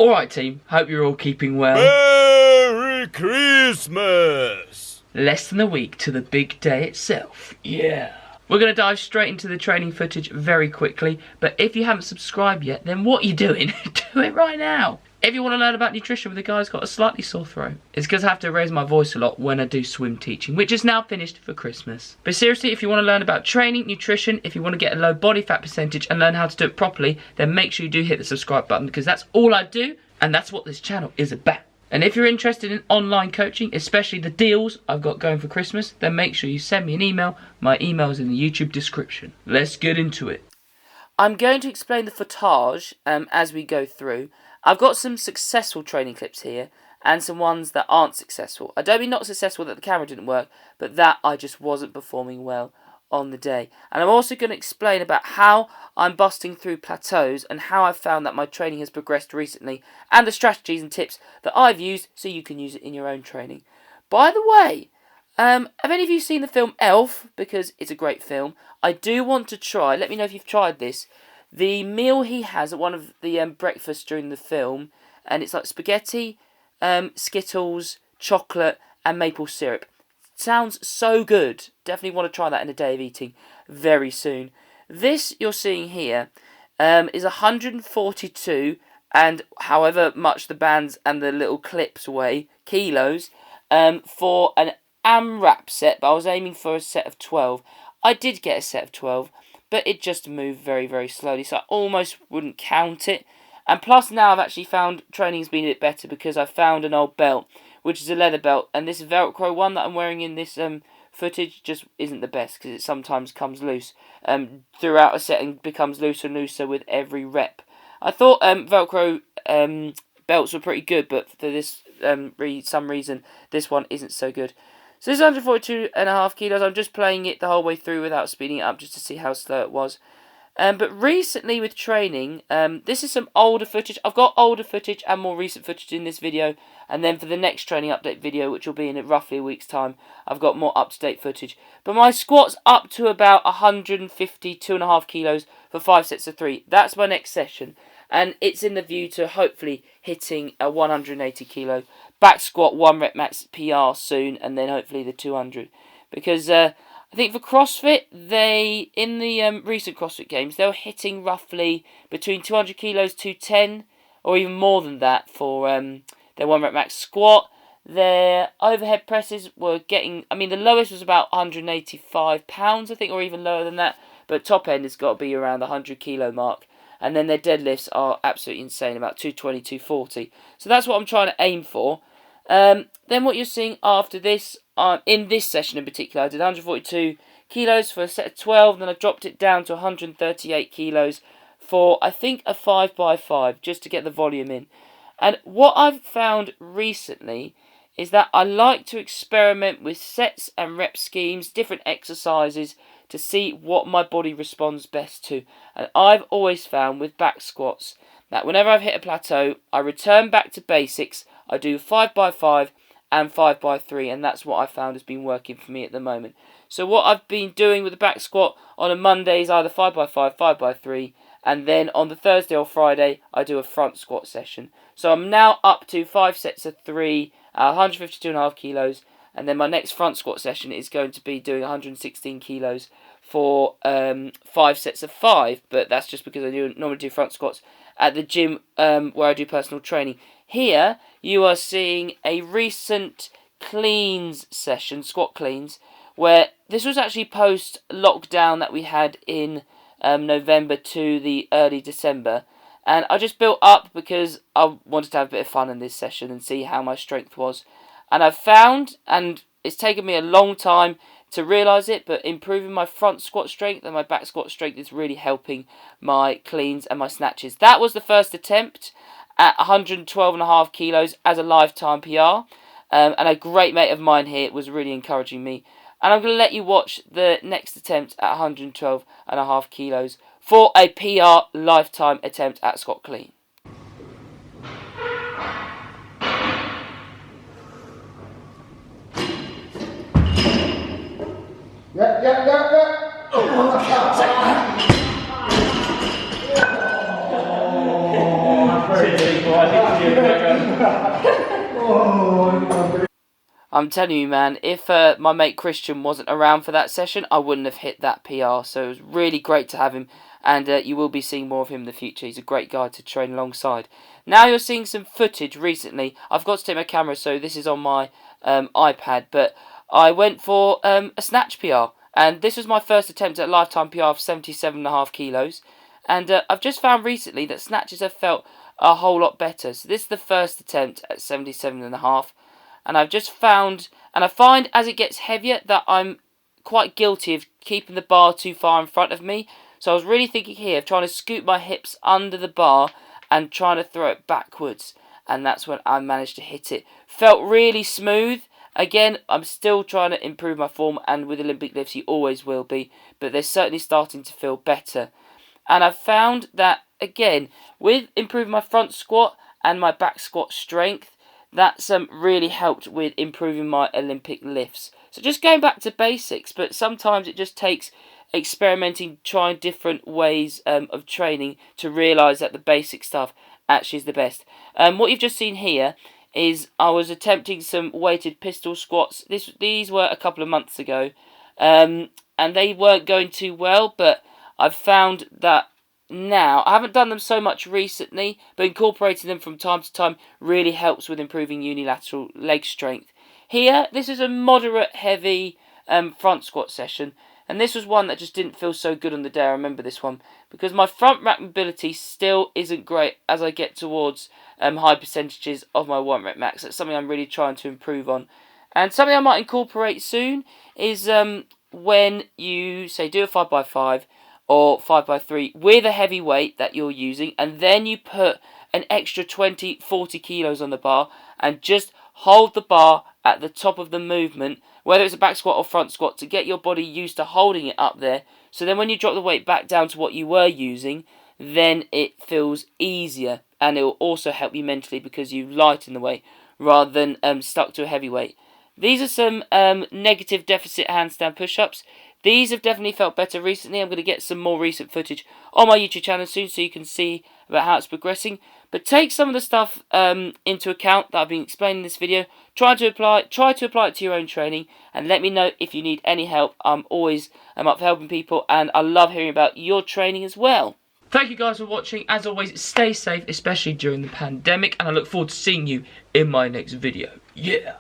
Alright team, hope you're all keeping well. Merry Christmas! Less than a week to the big day itself. Yeah. We're going to dive straight into the training footage very quickly, but if you haven't subscribed yet, then what are you doing? Do it right now. If you want to learn about nutrition with a guy who's got a slightly sore throat, it's because I have to raise my voice a lot when I do swim teaching, which is now finished for Christmas. But seriously, if you want to learn about training, nutrition, if you want to get a low body fat percentage and learn how to do it properly, then make sure you do hit the subscribe button, because that's all I do, and that's what this channel is about. And if you're interested in online coaching, especially the deals I've got going for Christmas, then make sure you send me an email. My email is in the YouTube description. Let's get into it. I'm going to explain the footage as we go through. I've got some successful training clips here and some ones that aren't successful. I don't mean not successful that the camera didn't work, but that I just wasn't performing well on the day. And I'm also going to explain about how I'm busting through plateaus and how I've found that my training has progressed recently, and the strategies and tips that I've used so you can use it in your own training. By the way, have any of you seen the film Elf? Because it's a great film. I do want to try, let me know if you've tried this, the meal he has at one of the breakfasts during the film, and it's like spaghetti, Skittles, chocolate and maple syrup. Sounds so good. Definitely want to try that in a day of eating very soon. This you're seeing here is 142, and however much the bands and the little clips weigh, kilos, for an AMRAP set, but I was aiming for a set of 12. I did get a set of 12, but it just moved very, very slowly, so I almost wouldn't count it. And plus now I've actually found training's been a bit better because I found an old belt, which is a leather belt, and this Velcro one that I'm wearing in this footage just isn't the best because it sometimes comes loose throughout a set and becomes looser and looser with every rep. I thought Velcro belts were pretty good, but for this some reason this one isn't so good. So this is 142.5 kilos. I'm just playing it the whole way through without speeding it up just to see how slow it was. But recently with training, this is some older footage. I've got older footage and more recent footage in this video. And then for the next training update video, which will be in roughly a week's time, I've got more up-to-date footage. But my squat's up to about 152.5 kilos for 5 sets of 3. That's my next session. And it's in the view to hopefully hitting a 180 kilo back squat 1 rep max PR soon, and then hopefully the 200. Because I think for CrossFit, they, in the recent CrossFit Games, they were hitting roughly between 200 kilos, 210, or even more than that for their 1 rep max squat. Their overhead presses were getting, I mean, the lowest was about 185 pounds, I think, or even lower than that. But top end has got to be around the 100 kilo mark. And then their deadlifts are absolutely insane, about 220, 240. So that's what I'm trying to aim for. Then what you're seeing after this, in this session in particular, I did 142 kilos for a set of 12. Then I dropped it down to 138 kilos for, I think, a 5x5, just to get the volume in. And what I've found recently is that I like to experiment with sets and rep schemes, different exercises, to see what my body responds best to. And I've always found with back squats that whenever I've hit a plateau, I return back to basics. I do 5x5 and 5x3, and that's what I found has been working for me at the moment. So what I've been doing with the back squat on a Monday is either 5x5, 5x3, and then on the Thursday or Friday, I do a front squat session. So I'm now up to 5 sets of 3, 152.5 kilos, and then my next front squat session is going to be doing 116 kilos for 5 sets of 5. But that's just because I normally do front squats at the gym where I do personal training. Here, you are seeing a recent cleans session, squat cleans, where this was actually post-lockdown that we had in November to the early December. And I just built up because I wanted to have a bit of fun in this session and see how my strength was. And I've found, and it's taken me a long time to realise it, but improving my front squat strength and my back squat strength is really helping my cleans and my snatches. That was the first attempt at 112.5 kilos as a lifetime PR. And a great mate of mine here was really encouraging me. And I'm going to let you watch the next attempt at 112.5 kilos for a PR lifetime attempt at squat clean. Yeah. Oh, I'm telling you, man, if my mate Christian wasn't around for that session, I wouldn't have hit that PR. So it was really great to have him, and you will be seeing more of him in the future. He's a great guy to train alongside. Now you're seeing some footage recently. I've got to take my camera, so this is on my iPad, but I went for a snatch PR, and this was my first attempt at a lifetime PR of 77.5 kilos. And I've just found recently that snatches have felt a whole lot better. So this is the first attempt at 77.5. And I've just found, and I find as it gets heavier that I'm quite guilty of keeping the bar too far in front of me. So I was really thinking here of trying to scoop my hips under the bar and trying to throw it backwards. And that's when I managed to hit it. Felt really smooth. Again, I'm still trying to improve my form, and with Olympic lifts you always will be. But they're certainly starting to feel better. And I've found that, again, with improving my front squat and my back squat strength, that's really helped with improving my Olympic lifts. So just going back to basics, but sometimes it just takes experimenting, trying different ways of training to realise that the basic stuff actually is the best. What you've just seen here is I was attempting some weighted pistol squats. These were a couple of months ago, and they weren't going too well, but I've found that now, I haven't done them so much recently, but incorporating them from time to time really helps with improving unilateral leg strength. Here, this is a moderate heavy front squat session, and this was one that just didn't feel so good on the day. I remember this one, because my front rack mobility still isn't great as I get towards high percentages of my 1 rep max. That's something I'm really trying to improve on. And something I might incorporate soon is when you, say, do a 5x5, or 5x3 with a heavy weight that you're using, and then you put an extra 20-40 kilos on the bar and just hold the bar at the top of the movement, whether it's a back squat or front squat, to get your body used to holding it up there. So then when you drop the weight back down to what you were using, then it feels easier, and it will also help you mentally because you lighten the weight rather than stuck to a heavy weight. These are some negative deficit handstand push-ups. These have definitely felt better recently. I'm going to get some more recent footage on my YouTube channel soon so you can see about how it's progressing. But take some of the stuff into account that I've been explaining in this video. Try to apply it to your own training, and let me know if you need any help. I'm always up for helping people, and I love hearing about your training as well. Thank you guys for watching. As always, stay safe, especially during the pandemic, and I look forward to seeing you in my next video. Yeah!